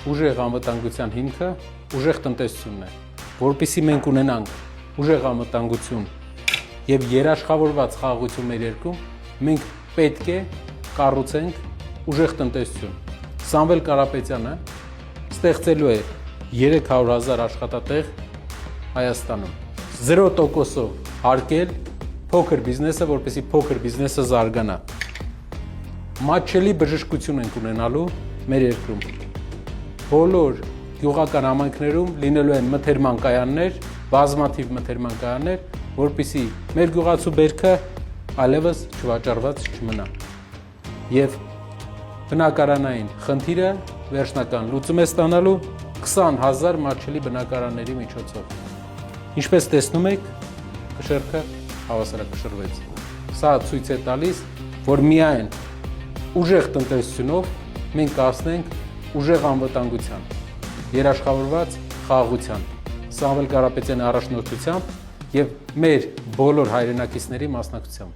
ուժեղ անվտանգության հիմքը ուժեղ տնտեսությունն է, որպեսզի մենք ունենանք ուժեղ անվտանգություն եւ երաշխավորված խաղաղություն մեր երկրում, մենք պետք է կառուցենք ուժեղ տնտեսություն։ Սամվել Կարապետյանը ստեղծելու է 300,000 աշխատատեղ Հայաստանում։ 0%-ով հարկել փոքր բիզնեսը, որպեսզի փոքր բիզնեսը զարգանա։ Մատչելի բժշկություն ենք ունենալու մեր երկրում։ Բոլոր գյուղական համայնքներում լինելու են մթերման կայաններ, բազմաթիվ մթերման կայաններ, որպեսզի մեր գյուղացու բերքը այլևս չվաճառված չմնա։ Եվ բնակարանային խնդիրը վերջնական լուծում է ստանալու 20,000 մատչելի բնակարանների միջոցով։ Ինչպես տեսնում եք, կշեռքը հավասարակշռվեց։ Սա ցույց է տալիս, որ միայն ուժեղ տնտեսությունով մենք կհասնենք ուժեղ անվտանգության, երաշխավորված խաղաղության, Սամվել Կարապետյանի առաջնորդությամբ եւ մեր բոլոր հայրենակիցների մասնակցությամբ։